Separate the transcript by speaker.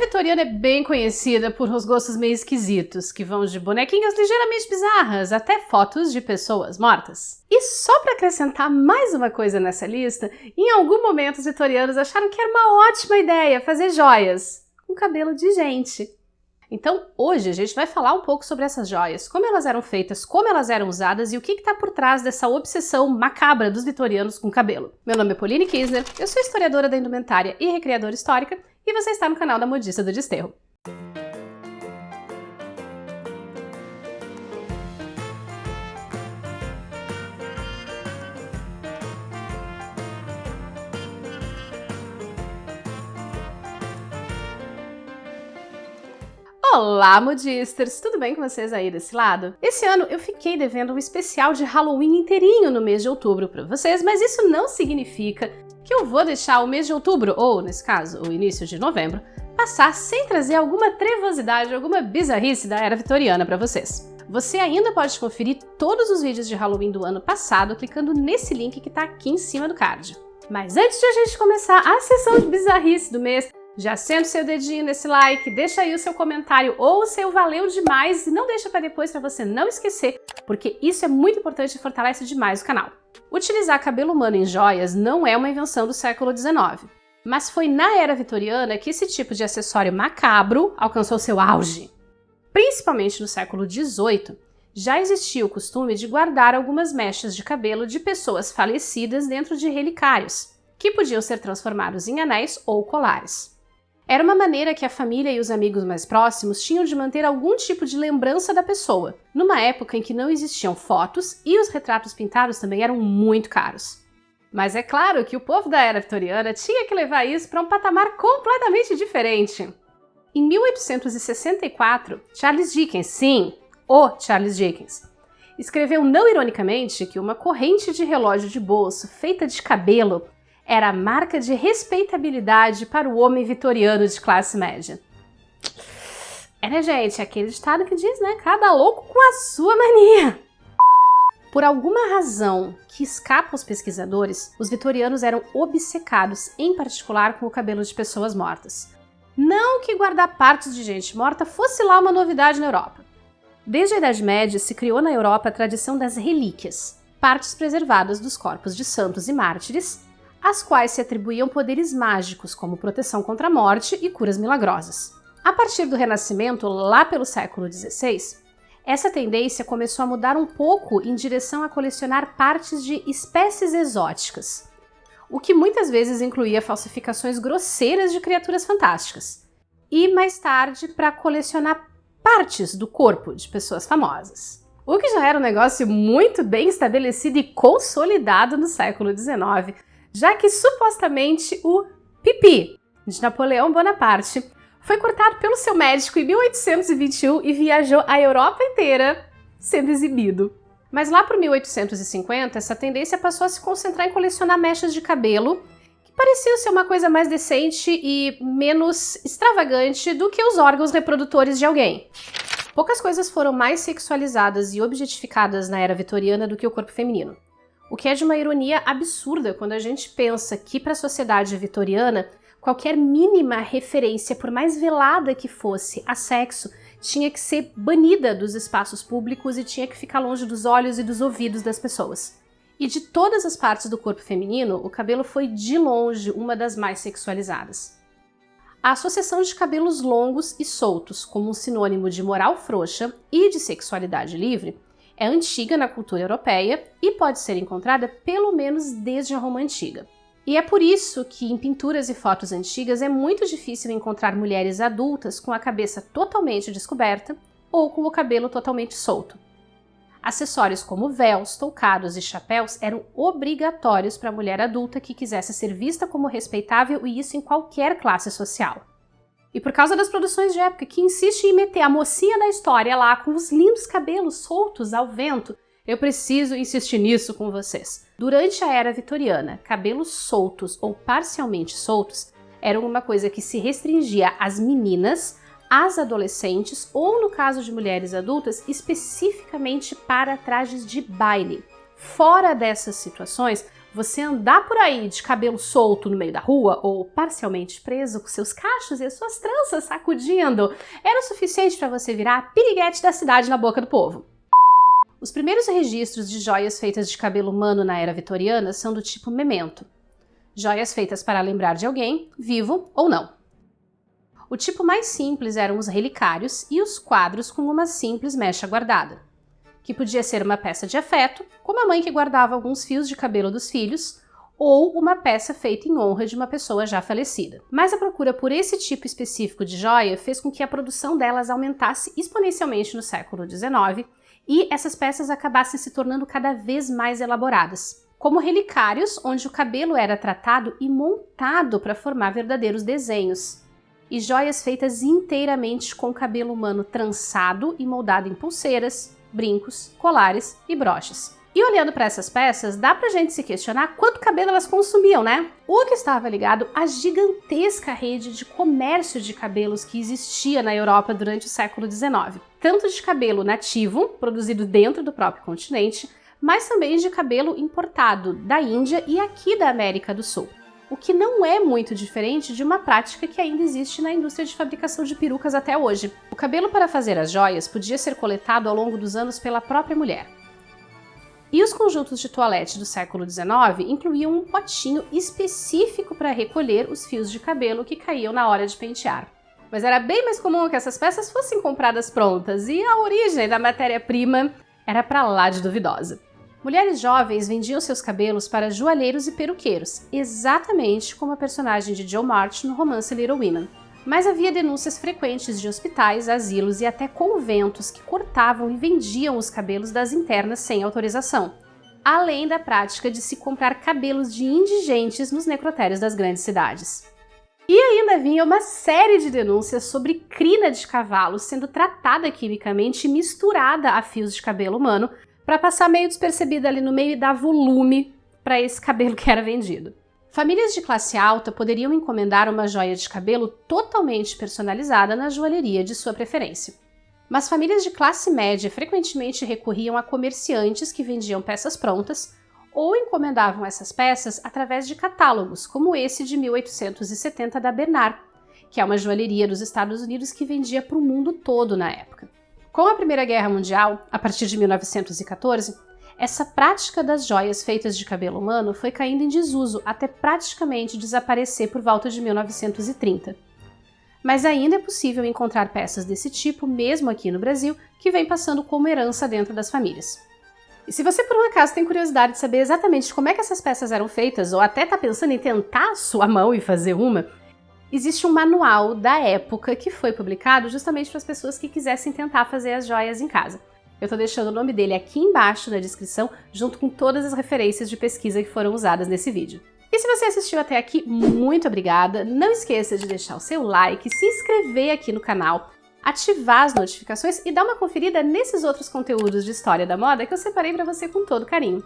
Speaker 1: vitoriana é bem conhecida por uns gostos meio esquisitos, que vão de bonequinhas ligeiramente bizarras até fotos de pessoas mortas. E só para acrescentar mais uma coisa nessa lista, em algum momento os vitorianos acharam que era uma ótima ideia fazer joias com cabelo de gente. Então hoje a gente vai falar um pouco sobre essas joias, como elas eram feitas, como elas eram usadas e o que está por trás dessa obsessão macabra dos vitorianos com cabelo. Meu nome é Pauline Kisner, eu sou historiadora da indumentária e recriadora histórica, e você está no canal da Modista do Desterro. Olá, modisters! Tudo bem com vocês aí desse lado? Esse ano eu fiquei devendo um especial de Halloween inteirinho no mês de outubro para vocês, mas isso não significa que eu vou deixar o mês de outubro, ou nesse caso, o início de novembro, passar sem trazer alguma trevosidade, alguma bizarrice da era vitoriana para vocês. Você ainda pode conferir todos os vídeos de Halloween do ano passado clicando nesse link que está aqui em cima do card. Mas antes de a gente começar a sessão de bizarrice do mês, já senta o seu dedinho nesse like, deixa aí o seu comentário ou o seu valeu demais e não deixa para depois para você não esquecer, porque isso é muito importante e fortalece demais o canal. Utilizar cabelo humano em joias não é uma invenção do século XIX, mas foi na era vitoriana que esse tipo de acessório macabro alcançou seu auge. Principalmente no século XVIII, já existia o costume de guardar algumas mechas de cabelo de pessoas falecidas dentro de relicários, que podiam ser transformados em anéis ou colares. Era uma maneira que a família e os amigos mais próximos tinham de manter algum tipo de lembrança da pessoa, numa época em que não existiam fotos e os retratos pintados também eram muito caros. Mas é claro que o povo da era vitoriana tinha que levar isso para um patamar completamente diferente. Em 1864, Charles Dickens, sim, o Charles Dickens, escreveu não ironicamente que uma corrente de relógio de bolso feita de cabelo era a marca de respeitabilidade para o homem vitoriano de classe média. Né, gente? Aquele ditado que diz, né? Cada louco com a sua mania. Por alguma razão que escapa aos pesquisadores, os vitorianos eram obcecados, em particular, com o cabelo de pessoas mortas. Não que guardar partes de gente morta fosse lá uma novidade na Europa. Desde a Idade Média se criou na Europa a tradição das relíquias, partes preservadas dos corpos de santos e mártires, às quais se atribuíam poderes mágicos, como proteção contra a morte e curas milagrosas. A partir do Renascimento, lá pelo século XVI, essa tendência começou a mudar um pouco em direção a colecionar partes de espécies exóticas, o que muitas vezes incluía falsificações grosseiras de criaturas fantásticas, e mais tarde para colecionar partes do corpo de pessoas famosas. O que já era um negócio muito bem estabelecido e consolidado no século XIX, já que supostamente o pipi de Napoleão Bonaparte foi cortado pelo seu médico em 1821 e viajou a Europa inteira sendo exibido. Mas lá por 1850, essa tendência passou a se concentrar em colecionar mechas de cabelo, que pareciam ser uma coisa mais decente e menos extravagante do que os órgãos reprodutores de alguém. Poucas coisas foram mais sexualizadas e objetificadas na era vitoriana do que o corpo feminino. O que é de uma ironia absurda quando a gente pensa que, para a sociedade vitoriana, qualquer mínima referência, por mais velada que fosse, a sexo, tinha que ser banida dos espaços públicos e tinha que ficar longe dos olhos e dos ouvidos das pessoas. E de todas as partes do corpo feminino, o cabelo foi de longe uma das mais sexualizadas. A associação de cabelos longos e soltos como um sinônimo de moral frouxa e de sexualidade livre é antiga na cultura europeia e pode ser encontrada pelo menos desde a Roma Antiga. E é por isso que em pinturas e fotos antigas é muito difícil encontrar mulheres adultas com a cabeça totalmente descoberta ou com o cabelo totalmente solto. Acessórios como véus, toucados e chapéus eram obrigatórios para a mulher adulta que quisesse ser vista como respeitável, e isso em qualquer classe social. E por causa das produções de época que insistem em meter a mocinha da história lá com os lindos cabelos soltos ao vento, eu preciso insistir nisso com vocês. Durante a era vitoriana, cabelos soltos ou parcialmente soltos eram uma coisa que se restringia às meninas, às adolescentes ou, no caso de mulheres adultas, especificamente para trajes de baile. Fora dessas situações, Você andar por aí de cabelo solto no meio da rua ou parcialmente preso com seus cachos e as suas tranças sacudindo era o suficiente para você virar a piriguete da cidade na boca do povo. Os primeiros registros de joias feitas de cabelo humano na era vitoriana são do tipo memento. Joias feitas para lembrar de alguém, vivo ou não. O tipo mais simples eram os relicários e os quadros com uma simples mecha guardada, que podia ser uma peça de afeto, como a mãe que guardava alguns fios de cabelo dos filhos, ou uma peça feita em honra de uma pessoa já falecida. Mas a procura por esse tipo específico de joia fez com que a produção delas aumentasse exponencialmente no século XIX e essas peças acabassem se tornando cada vez mais elaboradas, como relicários, onde o cabelo era tratado e montado para formar verdadeiros desenhos, e joias feitas inteiramente com cabelo humano trançado e moldado em pulseiras, brincos, colares e broches. E olhando para essas peças, dá pra gente se questionar quanto cabelo elas consumiam, né? O que estava ligado à gigantesca rede de comércio de cabelos que existia na Europa durante o século XIX. Tanto de cabelo nativo, produzido dentro do próprio continente, mas também de cabelo importado da Índia e aqui da América do Sul. O que não é muito diferente de uma prática que ainda existe na indústria de fabricação de perucas até hoje. O cabelo para fazer as joias podia ser coletado ao longo dos anos pela própria mulher. E os conjuntos de toalete do século XIX incluíam um potinho específico para recolher os fios de cabelo que caíam na hora de pentear. Mas era bem mais comum que essas peças fossem compradas prontas e a origem da matéria-prima era para lá de duvidosa. Mulheres jovens vendiam seus cabelos para joalheiros e peruqueiros, exatamente como a personagem de Jo March no romance Little Women. Mas havia denúncias frequentes de hospitais, asilos e até conventos que cortavam e vendiam os cabelos das internas sem autorização, além da prática de se comprar cabelos de indigentes nos necrotérios das grandes cidades. E ainda vinha uma série de denúncias sobre crina de cavalo sendo tratada quimicamente e misturada a fios de cabelo humano para passar meio despercebida ali no meio e dar volume para esse cabelo que era vendido. Famílias de classe alta poderiam encomendar uma joia de cabelo totalmente personalizada na joalheria de sua preferência. Mas famílias de classe média frequentemente recorriam a comerciantes que vendiam peças prontas ou encomendavam essas peças através de catálogos, como esse de 1870 da Bernard, que é uma joalheria dos Estados Unidos que vendia para o mundo todo na época. Com a Primeira Guerra Mundial, a partir de 1914, essa prática das joias feitas de cabelo humano foi caindo em desuso até praticamente desaparecer por volta de 1930. Mas ainda é possível encontrar peças desse tipo, mesmo aqui no Brasil, que vem passando como herança dentro das famílias. E se você por um acaso tem curiosidade de saber exatamente como é que essas peças eram feitas, ou até está pensando em tentar a sua mão e fazer uma, existe um manual da época que foi publicado justamente para as pessoas que quisessem tentar fazer as joias em casa. Eu estou deixando o nome dele aqui embaixo na descrição, junto com todas as referências de pesquisa que foram usadas nesse vídeo. E se você assistiu até aqui, muito obrigada! Não esqueça de deixar o seu like, se inscrever aqui no canal, ativar as notificações e dar uma conferida nesses outros conteúdos de história da moda que eu separei para você com todo carinho.